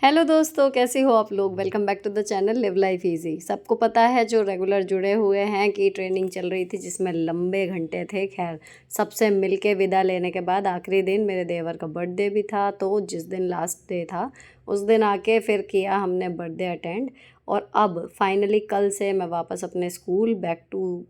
Hello दोस्तों, कैसे हो आप लोग। Welcome back to the channel live life easy. सबको पता है जो रेगुलर जुड़े हुए हैं कि ट्रेनिंग चल रही थी जिसमें लंबे घंटे थे। खैर, सबसे मिलके विदा लेने के बाद आखिरी दिन मेरे देवर का बर्थडे भी था, तो जिस दिन लास्ट डे था उस दिन आके फिर किया हमने बर्थडे अटेंड। और अब फाइनली कल से मैं वापस अपने स्कूल बैक टू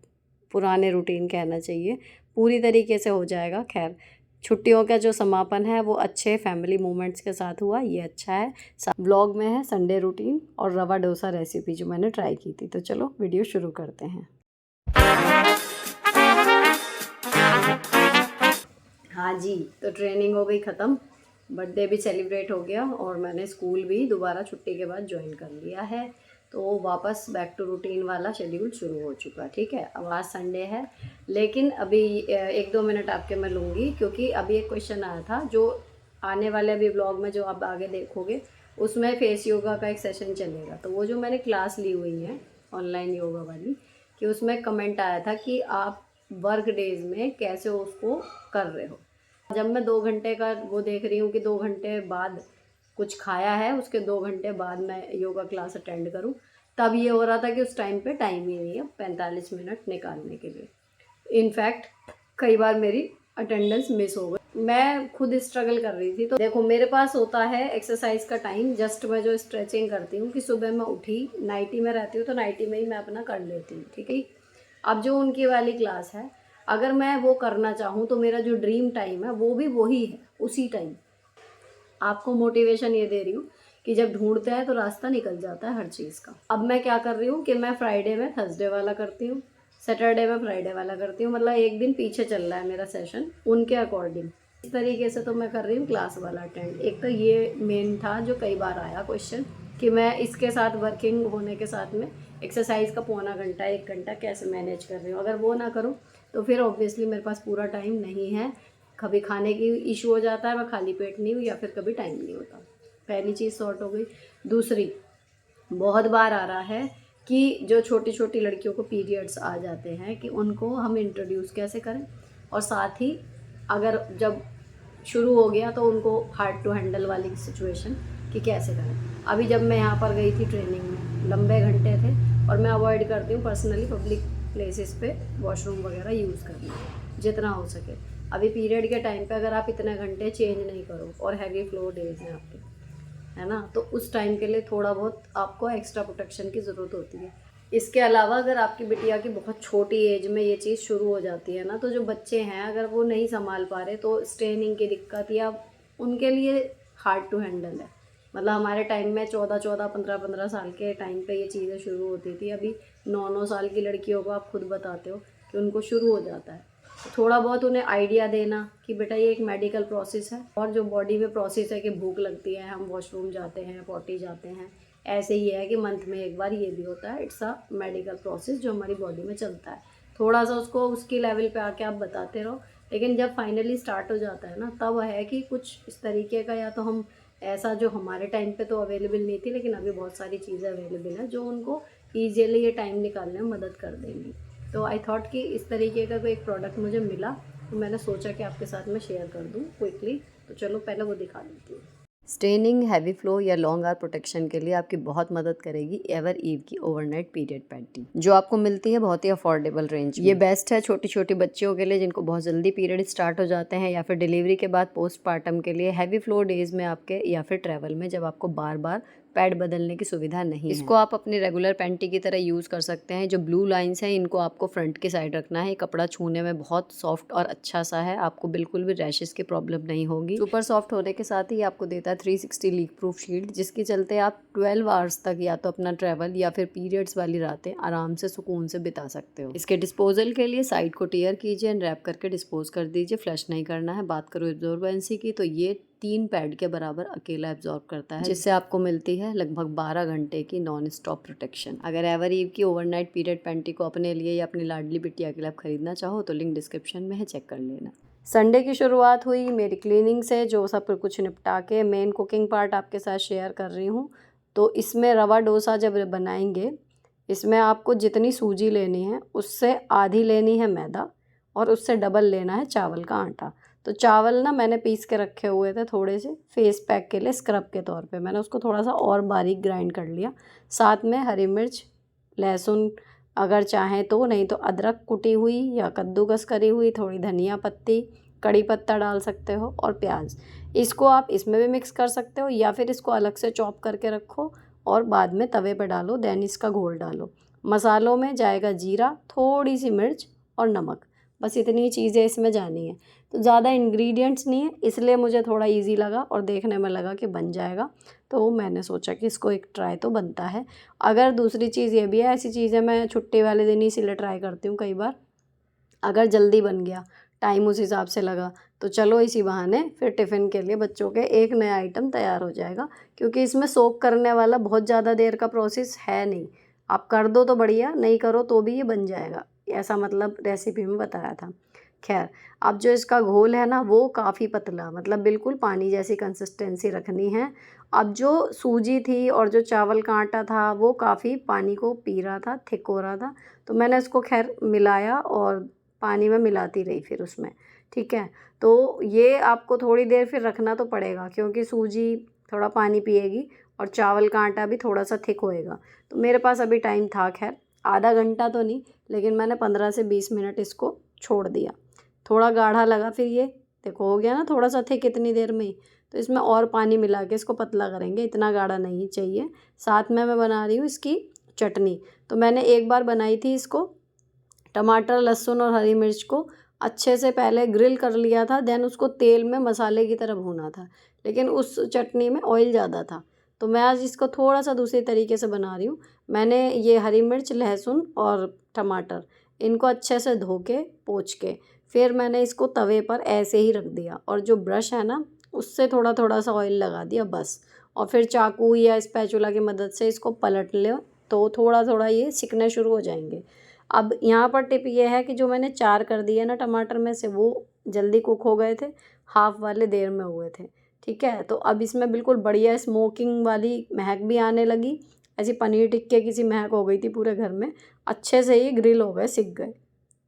पुराने रूटीन कहना चाहिए, पूरी तरीके से हो जाएगा। खैर, छुट्टियों का जो समापन है वो अच्छे फैमिली मोमेंट्स के साथ हुआ, ये अच्छा है। व्लॉग में है संडे रूटीन और रवा डोसा रेसिपी जो मैंने ट्राई की थी। तो चलो वीडियो शुरू करते हैं। हाँ जी, तो ट्रेनिंग हो गई ख़त्म, बर्थडे भी सेलिब्रेट हो गया और मैंने स्कूल भी दोबारा छुट्टी के बाद ज्वाइन कर लिया है। तो वापस बैक टू रूटीन वाला शेड्यूल शुरू हो चुका। ठीक है, अब आज संडे है, लेकिन अभी 1-2 मिनट आपके मैं लूँगी क्योंकि अभी एक क्वेश्चन आया था जो आने वाले अभी ब्लॉग में जो आप आगे देखोगे उसमें फेस योगा का एक सेशन चलेगा। तो वो जो मैंने क्लास ली हुई है ऑनलाइन योगा वाली, कि उसमें कमेंट आया था कि आप वर्क डेज में कैसे उसको कर रहे हो। जब मैं 2 घंटे का वो देख रही हूँ कि 2 घंटे बाद कुछ खाया है, उसके 2 घंटे बाद मैं योगा क्लास अटेंड करूँ, तब ये हो रहा था कि उस टाइम पे टाइम ही नहीं है 45 मिनट निकालने के लिए। इनफैक्ट कई बार मेरी अटेंडेंस मिस हो गई। मैं खुद स्ट्रगल कर रही थी। तो देखो, मेरे पास होता है एक्सरसाइज का टाइम, जस्ट मैं जो स्ट्रेचिंग करती हूँ कि सुबह मैं उठी, नाइटी में रहती हूँ तो नाइटी में ही मैं अपना कर लेती हूँ। ठीक है, अब जो उनकी वाली क्लास है, अगर मैं वो करना चाहूँ तो मेरा जो ड्रीम टाइम है वो भी वही है, उसी टाइम। आपको मोटिवेशन ये दे रही हूँ कि जब ढूंढते हैं तो रास्ता निकल जाता है हर चीज़ का। अब मैं क्या कर रही हूँ कि मैं फ्राइडे में थर्सडे वाला करती हूँ, सैटरडे में फ्राइडे वाला करती हूँ, मतलब एक दिन पीछे चल रहा है मेरा सेशन उनके अकॉर्डिंग। इस तरीके से तो मैं कर रही हूँ क्लास वाला अटेंड। एक तो ये मेन था जो कई बार आया क्वेश्चन कि मैं इसके साथ वर्किंग होने के साथ में एक्सरसाइज का पौना घंटा 1 घंटा कैसे मैनेज कर रही हूँ। अगर वो ना करूँ तो फिर ऑब्वियसली मेरे पास पूरा टाइम नहीं है। कभी खाने की इशू हो जाता है, मैं खाली पेट नहीं हूँ, या फिर कभी टाइम नहीं होता। पहली चीज़ सॉर्ट हो गई। दूसरी, बहुत बार आ रहा है कि जो छोटी छोटी लड़कियों को पीरियड्स आ जाते हैं कि उनको हम इंट्रोड्यूस कैसे करें, और साथ ही अगर जब शुरू हो गया तो उनको हार्ड टू हैंडल वाली सिचुएशन कि कैसे करें। अभी जब मैं यहाँ पर गई थी ट्रेनिंग में, लंबे घंटे थे और मैं अवॉइड करती हूँ पर्सनली पब्लिक प्लेसेस पे वॉशरूम वगैरह यूज़ करना जितना हो सके। अभी पीरियड के टाइम पे अगर आप इतने घंटे चेंज नहीं करो और हैवी फ्लो डेज हैं आपके, है ना, तो उस टाइम के लिए थोड़ा बहुत आपको एक्स्ट्रा प्रोटेक्शन की ज़रूरत होती है। इसके अलावा अगर आपकी बिटिया की बहुत छोटी एज में ये चीज़ शुरू हो जाती है ना, तो जो बच्चे हैं अगर वो नहीं संभाल पा रहे तो स्ट्रेनिंग की दिक्कत या उनके लिए हार्ड टू हैंडल है। मतलब हमारे टाइम में 14-14, 15-15 साल के टाइम पे ये चीज़ें शुरू होती थी। अभी 9-9 साल की लड़कियों को आप खुद बताते हो कि उनको शुरू हो जाता है। थोड़ा बहुत उन्हें आइडिया देना कि बेटा ये एक मेडिकल प्रोसेस है, और जो बॉडी में प्रोसेस है कि भूख लगती है, हम वॉशरूम जाते हैं, पॉटी जाते हैं, ऐसे ही है कि मंथ में एक बार ये भी होता है। इट्स अ मेडिकल प्रोसेस जो हमारी बॉडी में चलता है। थोड़ा सा उसको उसकी लेवल पे आके आप बताते रहो, लेकिन जब फाइनली स्टार्ट हो जाता है ना, तब है कि कुछ इस तरीके का, या तो हम ऐसा जो हमारे टाइम पे तो अवेलेबल नहीं थी, लेकिन अभी बहुत सारी चीज़ें अवेलेबल हैं जो उनको ईजिली ये टाइम निकालने में मदद कर देंगी। तो आई थॉट कि इस तरीके का कोई एक प्रोडक्ट मुझे मिला, तो मैंने सोचा कि आपके साथ मैं शेयर कर दूँ क्विकली। तो चलो पहले वो दिखा देती हूँ। स्टेनिंग हैवी फ्लो या लॉन्ग आर प्रोटेक्शन के लिए आपकी बहुत मदद करेगी एवर ईव की ओवरनाइट पीरियड पैंटी, जो आपको मिलती है बहुत ही अफोर्डेबल रेंज में। ये बेस्ट है छोटी छोटी बच्चियों के लिए जिनको बहुत जल्दी पीरियड स्टार्ट हो जाते हैं, या फिर डिलीवरी के बाद पोस्टपार्टम के लिए, हैवी फ्लो डेज में आपके, या फिर ट्रैवल में जब आपको बार बार पैड बदलने की सुविधा नहीं है। इसको आप अपनी रेगुलर पैंटी की तरह यूज़ कर सकते हैं। जो ब्लू लाइंस हैं इनको आपको फ्रंट की साइड रखना है। कपड़ा छूने में बहुत सॉफ्ट और अच्छा सा है, आपको बिल्कुल भी रैशेस की प्रॉब्लम नहीं होगी। सुपर सॉफ्ट होने के साथ ही आपको देता है 360 लीक प्रूफ शील्ड, जिसके चलते आप 12 आवर्स तक या तो अपना ट्रैवल या फिर पीरियड्स वाली रातें आराम से सुकून से बिता सकते हो। इसके डिस्पोजल के लिए साइड को टीयर कीजिए एंड रैप करके डिस्पोज कर दीजिए, फ्लश नहीं करना है। बात करो एब्जॉर्बेंसी की, तो ये 3 पैड के बराबर अकेला एब्जॉर्ब करता है, जिससे आपको मिलती है लगभग 12 घंटे की नॉन स्टॉप प्रोटेक्शन। अगर एवर ईव की ओवरनाइट पीरियड पैंटी को अपने लिए या अपनी लाडली बिटिया के लिए आप खरीदना चाहो तो लिंक डिस्क्रिप्शन में है, चेक कर लेना। संडे की शुरुआत हुई मेरी क्लीनिंग से, जो सब कुछ निपटा के मेन कुकिंग पार्ट आपके साथ शेयर कर रही हूँ। तो इसमें रवा डोसा जब बनाएंगे, इसमें आपको जितनी सूजी लेनी है उससे आधी लेनी है मैदा, और उससे डबल लेना है चावल का आटा। तो चावल ना मैंने पीस के रखे हुए थे थोड़े से फेस पैक के लिए स्क्रब के तौर पे, मैंने उसको थोड़ा सा और बारीक ग्राइंड कर लिया। साथ में हरी मिर्च, लहसुन अगर चाहें तो, नहीं तो अदरक कुटी हुई या कद्दूकस करी हुई, थोड़ी धनिया पत्ती, कड़ी पत्ता डाल सकते हो और प्याज। इसको आप इसमें भी मिक्स कर सकते हो या फिर इसको अलग से चॉप करके रखो और बाद में तवे पे डालो, देन इसका घोल डालो। मसालों में जाएगा जीरा, थोड़ी सी मिर्च और नमक, बस इतनी चीज़ें इसमें जानी है। तो ज़्यादा इंग्रेडिएंट्स नहीं है, इसलिए मुझे थोड़ा इजी लगा और देखने में लगा कि बन जाएगा, तो मैंने सोचा कि इसको एक ट्राई तो बनता है। अगर दूसरी चीज़ ये भी है, ऐसी चीज़ें मैं छुट्टी वाले दिन ही इसीलिए ट्राई करती हूँ कई बार, अगर जल्दी बन गया, टाइम उस हिसाब से लगा, तो चलो इसी बहाने फिर टिफ़िन के लिए बच्चों के एक नया आइटम तैयार हो जाएगा, क्योंकि इसमें सोक करने वाला बहुत ज़्यादा देर का प्रोसेस है नहीं। आप कर दो तो बढ़िया, नहीं करो तो भी ये बन जाएगा, ऐसा मतलब रेसिपी में बताया था। खैर, अब जो इसका घोल है ना वो काफ़ी पतला, मतलब बिल्कुल पानी जैसी कंसिस्टेंसी रखनी है। अब जो सूजी थी और जो चावल का आटा था वो काफ़ी पानी को पी रहा था, थिक हो रहा था, तो मैंने इसको खैर मिलाया और पानी में मिलाती रही फिर उसमें, ठीक है। तो ये आपको थोड़ी देर फिर रखना तो पड़ेगा, क्योंकि सूजी थोड़ा पानी पिएगी और चावल का आटा भी थोड़ा सा थिक होएगा। तो मेरे पास अभी टाइम था, खैर आधा घंटा तो नहीं, लेकिन मैंने 15 से 20 मिनट इसको छोड़ दिया। थोड़ा गाढ़ा लगा, फिर ये देखो हो गया ना थोड़ा सा थिक इतनी देर में ही। तो इसमें और पानी मिला के इसको पतला करेंगे, इतना गाढ़ा नहीं चाहिए। साथ में मैं बना रही हूँ इसकी चटनी। तो मैंने एक बार बनाई थी इसको, टमाटर, लहसुन और हरी मिर्च को अच्छे से पहले ग्रिल कर लिया था, देन उसको तेल में मसाले की तरह भूना था, लेकिन उस चटनी में ऑयल ज़्यादा था। तो मैं आज इसको थोड़ा सा दूसरे तरीके से बना रही हूँ। मैंने ये हरी मिर्च, लहसुन और टमाटर इनको अच्छे से धो के पोंछ के फिर मैंने इसको तवे पर ऐसे ही रख दिया, और जो ब्रश है ना उससे थोड़ा थोड़ा सा ऑयल लगा दिया बस, और फिर चाकू या स्पैचुला की मदद से इसको पलट लो, तो थोड़ा थोड़ा ये सिकने शुरू हो जाएंगे। अब यहाँ पर टिप ये है कि जो मैंने 4 कर दिए ना टमाटर में से, वो जल्दी कुक हो गए थे, हाफ़ वाले देर में हुए थे, ठीक है। तो अब इसमें बिल्कुल बढ़िया स्मोकिंग वाली महक भी आने लगी, ऐसी पनीर टिक्के की सी महक हो गई थी पूरे घर में। अच्छे से ये ग्रिल हो गए, सिक गए,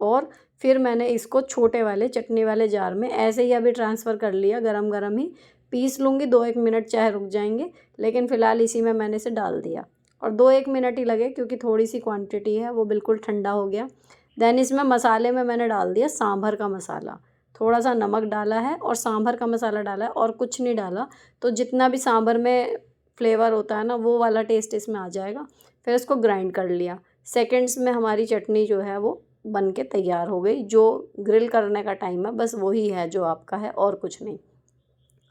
और फिर मैंने इसको छोटे वाले चटनी वाले जार में ऐसे ही अभी ट्रांसफ़र कर लिया, गरम गरम ही पीस लूँगी, 2-1 मिनट चाहे रुक जाएंगे, लेकिन फ़िलहाल इसी में मैंने इसे डाल दिया, और 2-1 मिनट ही लगे क्योंकि थोड़ी सी क्वांटिटी है, वो बिल्कुल ठंडा हो गया। देन इसमें मसाले में मैंने डाल दिया सांभर का मसाला, थोड़ा सा नमक डाला है और सांभर का मसाला डाला है, और कुछ नहीं डाला। तो जितना भी सांभर में फ्लेवर होता है ना वो वाला टेस्ट इसमें आ जाएगा। फिर इसको ग्राइंड कर लिया, सेकेंड्स में हमारी चटनी जो है वो बन के तैयार हो गई। जो ग्रिल करने का टाइम है बस वही है जो आपका है, और कुछ नहीं।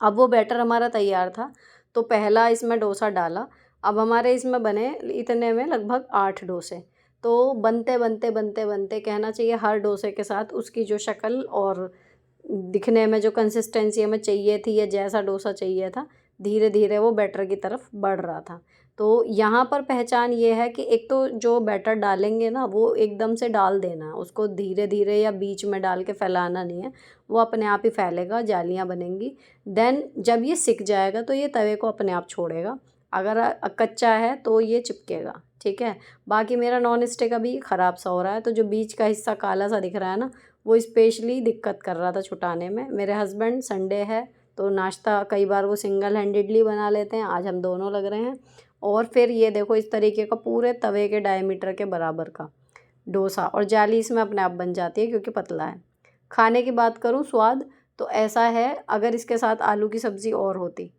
अब वो बैटर हमारा तैयार था, तो पहला इसमें डोसा डाला। अब हमारे इसमें बने इतने में लगभग 8 डोसे। तो बनते बनते बनते बनते कहना चाहिए हर डोसे के साथ उसकी जो शक्ल और दिखने में जो कंसिस्टेंसी हमें चाहिए थी या जैसा डोसा चाहिए था, धीरे धीरे वो बैटर की तरफ बढ़ रहा था। तो यहाँ पर पहचान ये है कि एक तो जो बैटर डालेंगे ना वो एकदम से डाल देना है, उसको धीरे धीरे या बीच में डाल के फैलाना नहीं है, वो अपने आप ही फैलेगा, जालियाँ बनेंगी। देन जब ये सिक जाएगा तो ये तवे को अपने आप छोड़ेगा, अगर कच्चा है तो ये चिपकेगा, ठीक है। बाकी मेरा नॉन स्टिक अभी ख़राब सा हो रहा है, तो जो बीच का हिस्सा काला सा दिख रहा है ना वो स्पेशली दिक्कत कर रहा था छुटाने में। मेरे हस्बैंड, संडे है तो नाश्ता कई बार वो सिंगल हैंडेडली बना लेते हैं, आज हम दोनों लग रहे हैं। और फिर ये देखो इस तरीके का पूरे तवे के डायमीटर के बराबर का डोसा, और जाली इसमें अपने आप बन जाती है क्योंकि पतला है। खाने की बात करूँ स्वाद तो ऐसा है, अगर इसके साथ आलू की सब्ज़ी और होती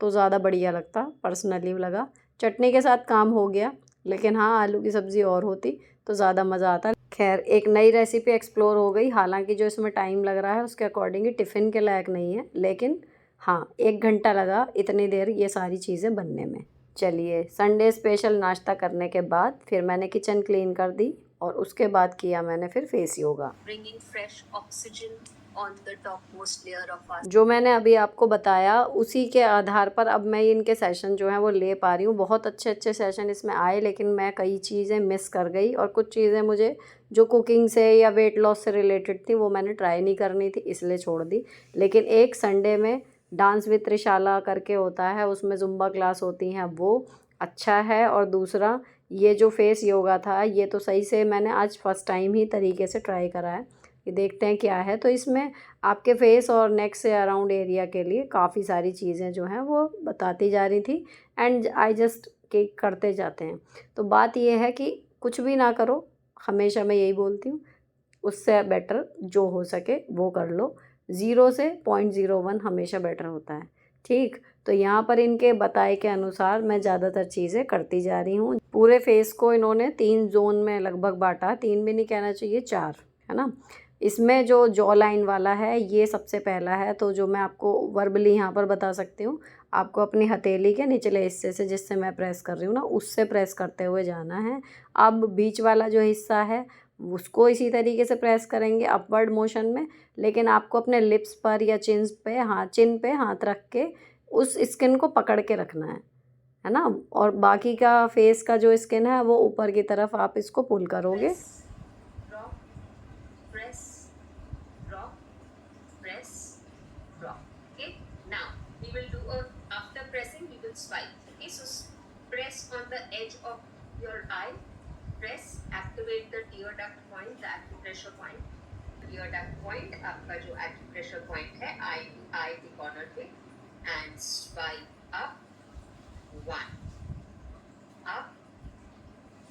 तो ज़्यादा बढ़िया लगता, पर्सनली लगा। चटनी के साथ काम हो गया, लेकिन हाँ आलू की सब्ज़ी और होती तो ज़्यादा मज़ा आता। खैर एक नई रेसिपी एक्सप्लोर हो गई, हालांकि जो इसमें टाइम लग रहा है उसके अकॉर्डिंग ही टिफ़िन के लायक नहीं है, लेकिन हाँ 1 घंटा लगा इतनी देर ये सारी चीज़ें बनने में। चलिए संडे स्पेशल नाश्ता करने के बाद फिर मैंने किचन क्लीन कर दी, और उसके बाद किया मैंने फिर face yoga. Bringing fresh oxygen on the topmost layer of our. जो मैंने अभी आपको बताया उसी के आधार पर अब मैं इनके सेशन जो हैं वो ले पा रही हूँ। बहुत अच्छे अच्छे सेशन इसमें आए, लेकिन मैं कई चीज़ें मिस कर गई, और कुछ चीज़ें मुझे जो कुकिंग से या वेट लॉस से रिलेटेड थी वो मैंने ट्राई नहीं करनी थी, इसलिए छोड़ दी। लेकिन एक संडे में डांस विद त्रिशाला करके होता है, उसमें जुम्बा क्लास होती हैं, वो अच्छा है। और दूसरा ये जो फेस योगा था ये तो सही से मैंने आज फर्स्ट टाइम ही तरीके से ट्राई करा है, ये देखते हैं क्या है। तो इसमें आपके फेस और नेक से अराउंड एरिया के लिए काफ़ी सारी चीज़ें जो हैं वो बताती जा रही थी एंड आई जस्ट केक करते जाते हैं। तो बात ये है कि कुछ भी ना करो, हमेशा मैं यही बोलती हूँ, उससे बेटर जो हो सके वो कर लो। 0 से 0.01 हमेशा बेटर होता है, ठीक। तो यहाँ पर इनके बताए के अनुसार मैं ज़्यादातर चीज़ें करती जा रही हूँ। पूरे फेस को इन्होंने 3 जोन में लगभग बाँटा, 3 भी नहीं कहना चाहिए, 4, है ना। इसमें जो जॉ लाइन वाला है ये सबसे पहला है, तो जो मैं आपको वर्बली यहाँ पर बता सकती हूँ, आपको अपनी हथेली के निचले हिस्से से, जिससे मैं प्रेस कर रही हूँ ना, उससे प्रेस करते हुए जाना है। अब बीच वाला जो हिस्सा है उसको इसी तरीके से प्रेस करेंगे अपवर्ड मोशन में, लेकिन आपको अपने लिप्स पर या चिन पे हाथ रख के उस स्किन को पकड़ के रखना है ना। और बाकी का फेस का जो स्किन है वो ऊपर की तरफ आप इसको पुल करोगे। ईयर डक्ट पॉइंट, आपका जो एक्यूप्रेशर पॉइंट है आई के कॉर्नर पे, and swipe up 1, up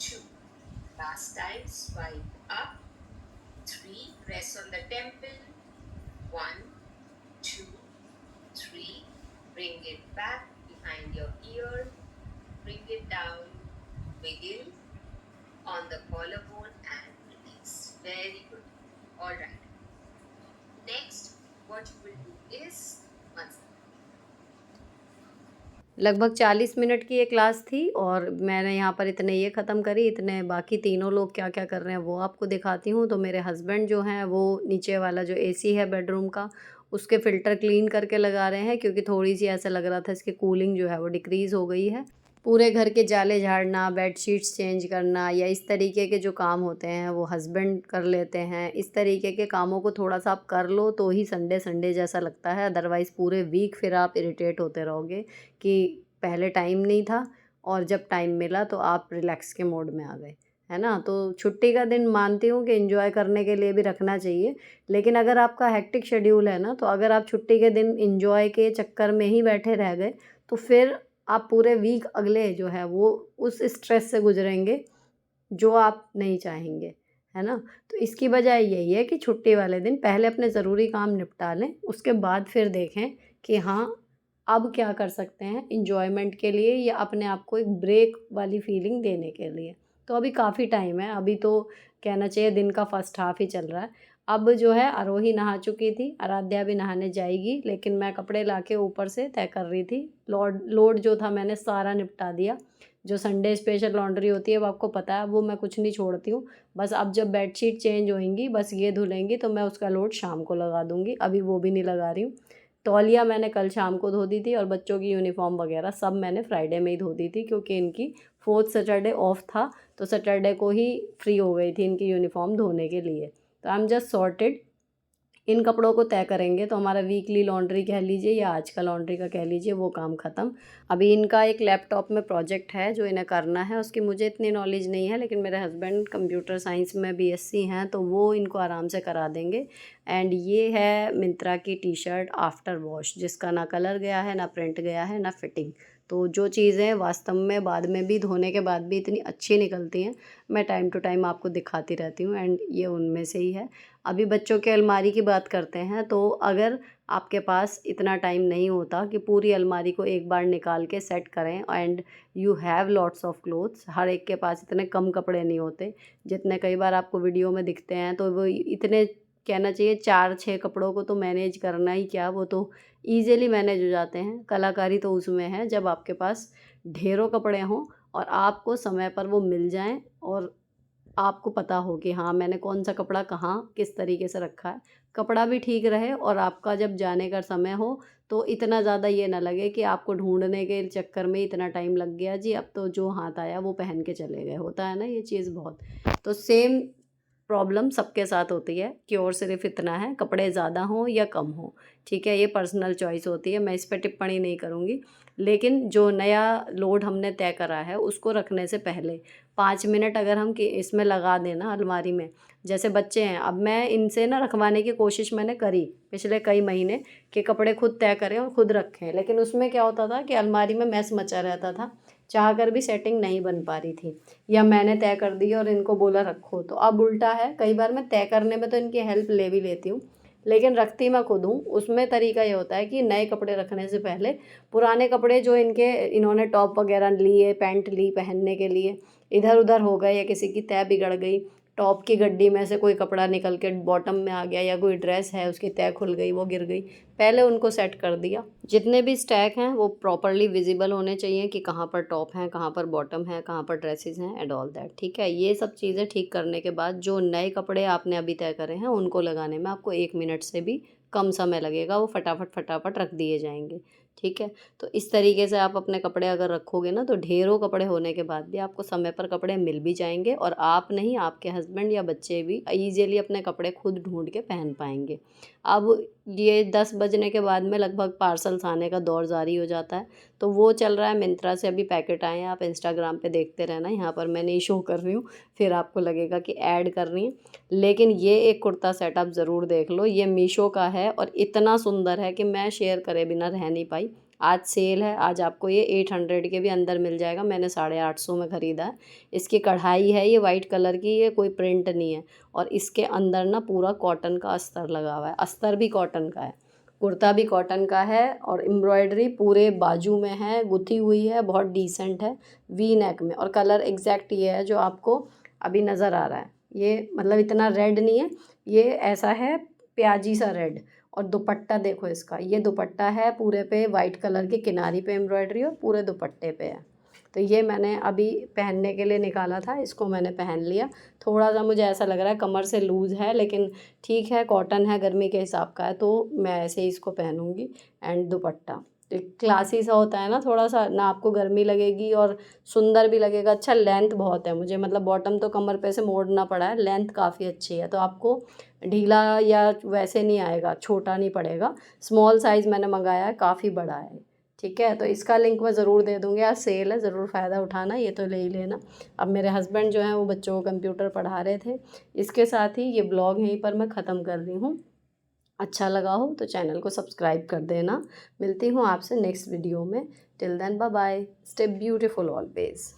2, last time swipe up 3, press on the temple 1, 2, 3, bring it back behind your ear, bring it down, wiggle on the collarbone and release. Very good. All right. Next, what you will do is लगभग 40 minute की ये class थी और मैंने यहाँ पर इतने ये ख़त्म करी। इतने बाकी तीनों लोग क्या क्या कर रहे हैं वो आपको दिखाती हूँ। तो मेरे हस्बैंड जो हैं वो नीचे वाला जो एसी है बेडरूम का, उसके फ़िल्टर क्लीन करके लगा रहे हैं, क्योंकि थोड़ी सी ऐसा लग रहा था इसकी कूलिंग जो है वो डिक्रीज़ हो गई है। पूरे घर के जाले झाड़ना, बेडशीट्स चेंज करना या इस तरीके के जो काम होते हैं वो हस्बैंड कर लेते हैं। इस तरीके के कामों को थोड़ा सा आप कर लो तो ही संडे संडे जैसा लगता है, अदरवाइज़ पूरे वीक फिर आप इरिटेट होते रहोगे कि पहले टाइम नहीं था और जब टाइम मिला तो आप रिलैक्स के मोड में आ गए, है ना। तो छुट्टी का दिन मानती हूँ कि एंजॉय करने के लिए भी रखना चाहिए, लेकिन अगर आपका हेक्टिक शेड्यूल है ना, तो अगर आप छुट्टी के दिन एंजॉय के चक्कर में ही बैठे रह गए तो फिर आप पूरे वीक अगले जो है वो उस स्ट्रेस से गुजरेंगे जो आप नहीं चाहेंगे, है ना। तो इसकी वजह यही है कि छुट्टी वाले दिन पहले अपने ज़रूरी काम निपटा लें, उसके बाद फिर देखें कि हाँ अब क्या कर सकते हैं एन्जॉयमेंट के लिए या अपने आप को एक ब्रेक वाली फीलिंग देने के लिए। तो अभी काफ़ी टाइम है, अभी तो कहना चाहिए दिन का फर्स्ट हाफ ही चल रहा है। अब जो है आरोही नहा चुकी थी, आराध्या भी नहाने जाएगी, लेकिन मैं कपड़े लाके ऊपर से तय कर रही थी। लोड जो था मैंने सारा निपटा दिया। जो संडे स्पेशल लॉन्ड्री होती है वो आपको पता है, वो मैं कुछ नहीं छोड़ती हूँ। बस अब जब बेडशीट चेंज होएंगी, बस ये धुलेंगी, तो मैं उसका लोड शाम को लगा दूँगी, अभी वो भी नहीं लगा रही हूँ। तौलिया मैंने कल शाम को धो दी थी और बच्चों की यूनिफ़ॉर्म वगैरह सब मैंने फ्राइडे में ही धो दी थी, क्योंकि इनकी 4th सैटरडे ऑफ था, तो सैटरडे को ही फ्री हो गई थी इनकी यूनिफ़ॉर्म धोने के लिए। तो आई एम जस्ट सॉर्टेड। इन कपड़ों को तय करेंगे तो हमारा वीकली लॉन्ड्री कह लीजिए या आज का लॉन्ड्री का कह लीजिए, वो काम ख़त्म। अभी इनका एक लैपटॉप में प्रोजेक्ट है जो इन्हें करना है, उसकी मुझे इतनी नॉलेज नहीं है, लेकिन मेरे हस्बैंड कंप्यूटर साइंस में बीएससी हैं तो वो इनको आराम से करा देंगे। एंड ये है मिंत्रा की टी शर्ट आफ्टर वॉश, जिसका ना कलर गया है, ना प्रिंट गया है, ना फिटिंग। तो जो चीज़ें वास्तव में बाद में भी धोने के बाद भी इतनी अच्छी निकलती हैं, मैं टाइम टू टाइम आपको दिखाती रहती हूँ, एंड ये उनमें से ही है। अभी बच्चों के अलमारी की बात करते हैं, तो अगर आपके पास इतना टाइम नहीं होता कि पूरी अलमारी को एक बार निकाल के सेट करें, and you have lots of clothes, हर एक के पास इतने कम कपड़े नहीं होते जितने कई बार आपको वीडियो में दिखते हैं, तो वो इतने कहना चाहिए 4-6 कपड़ों को तो मैनेज करना ही क्या, वो तो ईज़िली मैनेज हो जाते हैं। कलाकारी तो उसमें है जब आपके पास ढेरों कपड़े हों और आपको समय पर वो मिल जाएँ और आपको पता हो कि हाँ मैंने कौन सा कपड़ा कहाँ किस तरीके से रखा है, कपड़ा भी ठीक रहे और आपका जब जाने का समय हो तो इतना ज़्यादा ये ना लगे कि आपको ढूंढने के चक्कर में इतना टाइम लग गया जी, अब तो जो हाथ आया वो पहन के चले गए, होता है ना ये चीज़ बहुत। तो सेम प्रॉब्लम सबके साथ होती है कि और सिर्फ इतना है, कपड़े ज़्यादा हों या कम हों, ठीक है, ये पर्सनल चॉइस होती है, मैं इस पर टिप्पणी नहीं करूँगी। लेकिन जो नया लोड हमने तय करा है उसको रखने से पहले 5 मिनट अगर हम इसमें लगा दें ना अलमारी में, जैसे बच्चे हैं, अब मैं इनसे ना रखवाने की कोशिश मैंने करी पिछले कई महीने कि कपड़े खुद तय करें और खुद रखें, लेकिन उसमें क्या होता था कि अलमारी में मैस मचा रहता था, चाह कर भी सेटिंग नहीं बन पा रही थी, या मैंने तय कर दी और इनको बोला रखो। तो अब उल्टा है, कई बार मैं तय करने में तो इनकी हेल्प ले भी लेती हूँ, लेकिन रखती मैं खुद हूँ। उसमें तरीका ये होता है कि नए कपड़े रखने से पहले पुराने कपड़े जो इन्होंने टॉप वगैरह लिए, पैंट ली पहनने के लिए, इधर उधर हो गए या किसी की तय बिगड़ गई, टॉप की गड्डी में से कोई कपड़ा निकल के बॉटम में आ गया, या कोई ड्रेस है उसकी तय खुल गई, वो गिर गई, पहले उनको सेट कर दिया। जितने भी स्टैक हैं वो प्रॉपरली विजिबल होने चाहिए कि कहाँ पर टॉप हैं, कहाँ पर बॉटम है, कहाँ पर ड्रेसेस हैं एंड ऑल दैट। ठीक है, ये सब चीज़ें ठीक करने के बाद जो नए कपड़े आपने अभी तय करे हैं उनको लगाने में आपको 1 मिनट से भी कम समय लगेगा, वो फटाफट रख दिए जाएंगे। ठीक है, तो इस तरीके से आप अपने कपड़े अगर रखोगे ना तो ढेरों कपड़े होने के बाद भी आपको समय पर कपड़े मिल भी जाएंगे, और आप नहीं, आपके हस्बैंड या बच्चे भी ईजिली अपने कपड़े खुद ढूंढ के पहन पाएंगे। अब ये 10 बजने के बाद में लगभग पार्सल्स आने का दौर जारी हो जाता है, तो वो चल रहा है। मिंत्रा से अभी पैकेट आए हैं, आप इंस्टाग्राम पे देखते रहना, यहाँ पर मैं नहीं शो कर रही हूँ, फिर आपको लगेगा कि ऐड कर रही हैं। लेकिन ये एक कुर्ता सेट आप ज़रूर देख लो, ये मीशो का है और इतना सुंदर है कि मैं शेयर करे बिना रह नहीं पाई। आज सेल है, आज आपको ये 800 के भी अंदर मिल जाएगा, मैंने 850 में ख़रीदा है। इसकी कढ़ाई है ये वाइट कलर की, ये कोई प्रिंट नहीं है, और इसके अंदर ना पूरा कॉटन का अस्तर लगा हुआ है, अस्तर भी कॉटन का है, कुर्ता भी कॉटन का है, और एम्ब्रॉयडरी पूरे बाजू में है, गुथी हुई है, बहुत डिसेंट है, वी नेक में, और कलर एग्जैक्ट ये है जो आपको अभी नज़र आ रहा है। ये मतलब इतना रेड नहीं है, ये ऐसा है प्याजी सा रेड। और दुपट्टा देखो इसका, ये दुपट्टा है पूरे पे वाइट कलर की किनारी पे एम्ब्रॉयडरी और पूरे दुपट्टे पे है। तो ये मैंने अभी पहनने के लिए निकाला था, इसको मैंने पहन लिया। थोड़ा सा मुझे ऐसा लग रहा है कमर से लूज़ है, लेकिन ठीक है, कॉटन है, गर्मी के हिसाब का है, तो मैं ऐसे ही इसको पहनूंगी। एंड दुपट्टा क्लासी सा होता है ना, थोड़ा सा ना आपको गर्मी लगेगी और सुंदर भी लगेगा। अच्छा, लेंथ बहुत है मुझे, मतलब बॉटम तो कमर पे से मोड़ना पड़ा है, लेंथ काफ़ी अच्छी है, तो आपको ढीला या वैसे नहीं आएगा, छोटा नहीं पड़ेगा। स्मॉल साइज़ मैंने मंगाया है, काफ़ी बड़ा है। ठीक है, तो इसका लिंक मैं ज़रूर दे दूँगी, आज सेल है, ज़रूर फ़ायदा उठाना, ये तो ले ही लेना। अब मेरे हस्बैंड जो हैं वो बच्चों को कंप्यूटर पढ़ा रहे थे। इसके साथ ही ये ब्लॉग यहीं पर मैं ख़त्म कर रही हूँ। अच्छा लगा हो तो चैनल को सब्सक्राइब कर देना। मिलती हूँ आपसे नेक्स्ट वीडियो में। Till then bye bye, stay beautiful always.